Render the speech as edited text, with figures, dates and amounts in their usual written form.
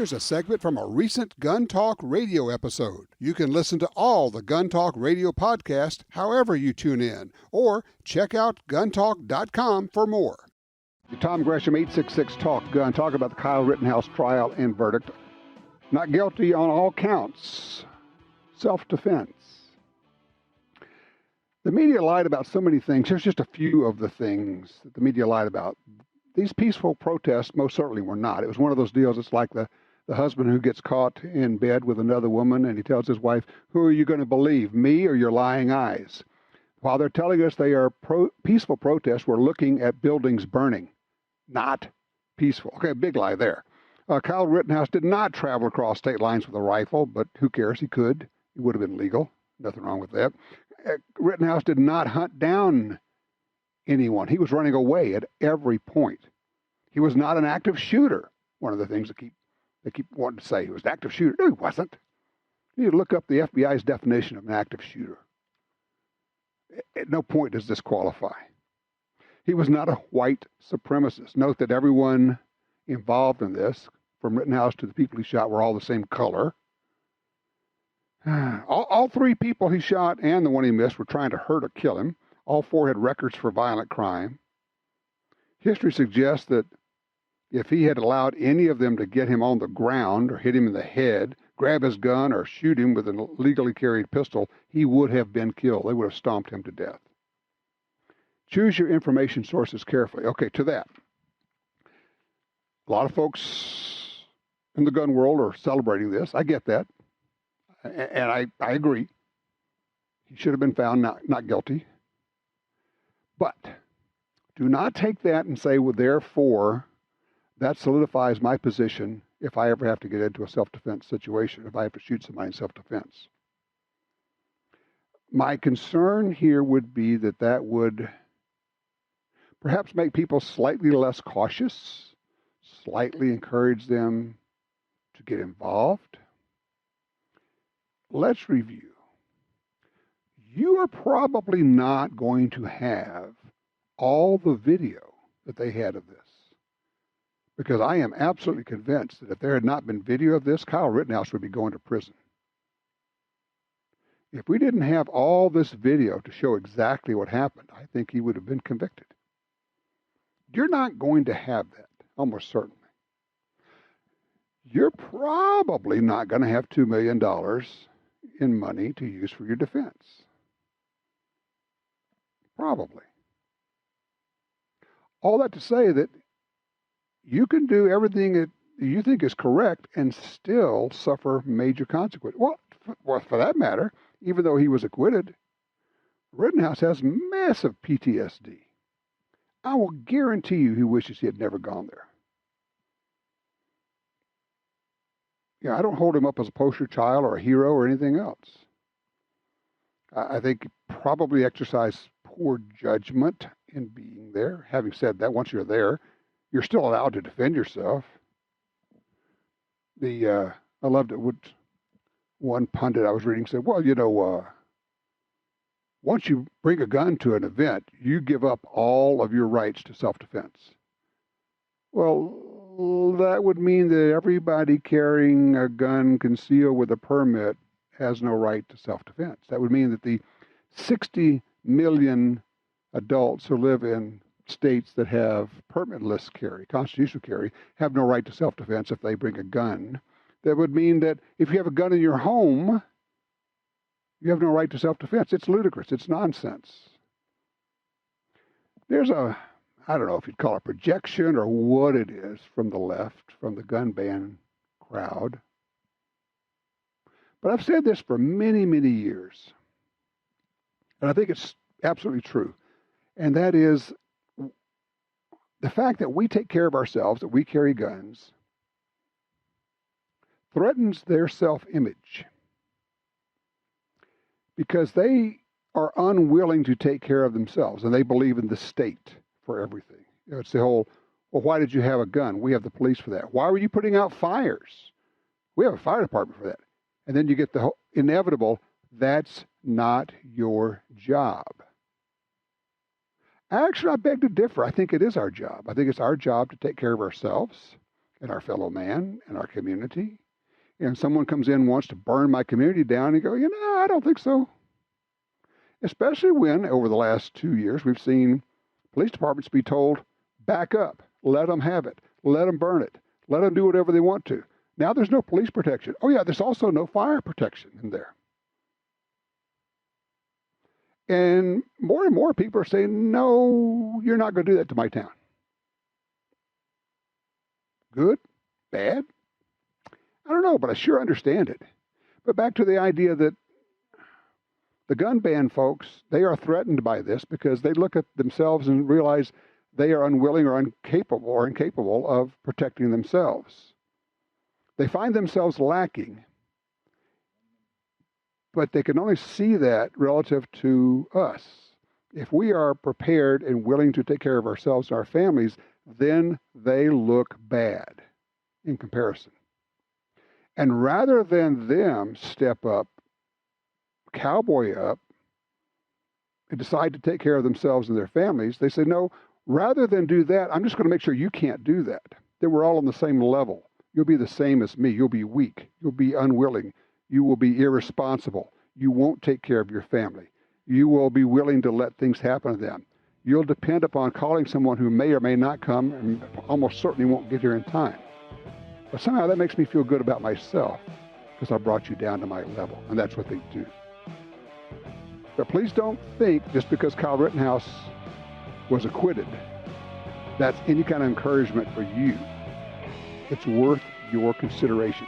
Here's a segment from a recent Gun Talk radio episode. You can listen to all the Gun Talk radio podcasts however you tune in, or check out guntalk.com for more. Tom Gresham, 866 Talk Gun, talk about the Kyle Rittenhouse trial and verdict. Not guilty on all counts. Self-defense. The media lied about so many things. Here's just a few of the things that the media lied about. These peaceful protests most certainly were not. It was one of those deals. It's like the husband who gets caught in bed with another woman, and he tells his wife, who are you going to believe, me or your lying eyes? While they're telling us they are peaceful protests, we're looking at buildings burning. Not peaceful. Okay, big lie there. Kyle Rittenhouse did not travel across state lines with a rifle, but who cares? He could. It would have been legal. Nothing wrong with that. Rittenhouse did not hunt down anyone. He was running away at every point. He was not an active shooter. One of the things they keep wanting to say he was an active shooter. No, he wasn't. You need to look up the FBI's definition of an active shooter. At no point does this qualify. He was not a white supremacist. Note that everyone involved in this, from Rittenhouse to the people he shot, were all the same color. All three people he shot and the one he missed were trying to hurt or kill him. All four had records for violent crime. History suggests that if he had allowed any of them to get him on the ground or hit him in the head, grab his gun, or shoot him with a legally carried pistol, he would have been killed. They would have stomped him to death. Choose your information sources carefully. Okay, to that. A lot of folks in the gun world are celebrating this. I get that. And I agree. He should have been found not guilty. But do not take that and say, well, therefore, that solidifies my position if I ever have to get into a self-defense situation, if I have to shoot somebody in self-defense. My concern here would be that would perhaps make people slightly less cautious, slightly encourage them to get involved. Let's review. You are probably not going to have all the video that they had of this, because I am absolutely convinced that if there had not been video of this, Kyle Rittenhouse would be going to prison. If we didn't have all this video to show exactly what happened, I think he would have been convicted. You're not going to have that, almost certainly. You're probably not going to have $2 million in money to use for your defense. Probably. All that to say that you can do everything that you think is correct and still suffer major consequences. Well, for that matter, even though he was acquitted, Rittenhouse has massive PTSD. I will guarantee you he wishes he had never gone there. Yeah, I don't hold him up as a poster child or a hero or anything else. I think he probably exercised poor judgment in being there. Having said that, once you're there, you're still allowed to defend yourself. I loved it. One pundit I was reading said, well, once you bring a gun to an event, you give up all of your rights to self-defense. Well, that would mean that everybody carrying a gun concealed with a permit has no right to self-defense. That would mean that the 60 million adults who live in states that have permitless carry, constitutional carry, have no right to self-defense if they bring a gun. That would mean that if you have a gun in your home, you have no right to self-defense. It's ludicrous. It's nonsense. There's I don't know if you'd call it projection or what it is from the left, from the gun ban crowd. But I've said this for many, many years. And I think it's absolutely true. And that is the fact that we take care of ourselves, that we carry guns, threatens their self-image. Because they are unwilling to take care of themselves, and they believe in the state for everything. It's the whole, well, why did you have a gun? We have the police for that. Why were you putting out fires? We have a fire department for that. And then you get the inevitable, that's not your job. Actually, I beg to differ. I think it is our job. I think it's our job to take care of ourselves. and our fellow man and our community. And someone comes in and wants to burn my community down, and you go, I don't think so. Especially when, over the last 2 years, we've seen police departments be told, back up, let them have it, let them burn it, let them do whatever they want to. Now there's no police protection. Oh yeah, there's also no fire protection in there. And more people are saying, no, you're not going to do that to my town. Good? Bad? I don't know, but I sure understand it. But back to the idea that the gun ban folks, they are threatened by this because they look at themselves and realize they are unwilling or incapable of protecting themselves. They find themselves lacking, but they can only see that relative to us. If we are prepared and willing to take care of ourselves and our families, then they look bad in comparison. And rather than them step up, cowboy up, and decide to take care of themselves and their families, they say, no, rather than do that, I'm just going to make sure you can't do that. Then we're all on the same level. You'll be the same as me. You'll be weak. You'll be unwilling. You will be irresponsible. You won't take care of your family. You will be willing to let things happen to them. You'll depend upon calling someone who may or may not come and almost certainly won't get here in time. But somehow that makes me feel good about myself because I brought you down to my level, and that's what they do. But please don't think just because Kyle Rittenhouse was acquitted, that's any kind of encouragement for you. It's worth your consideration.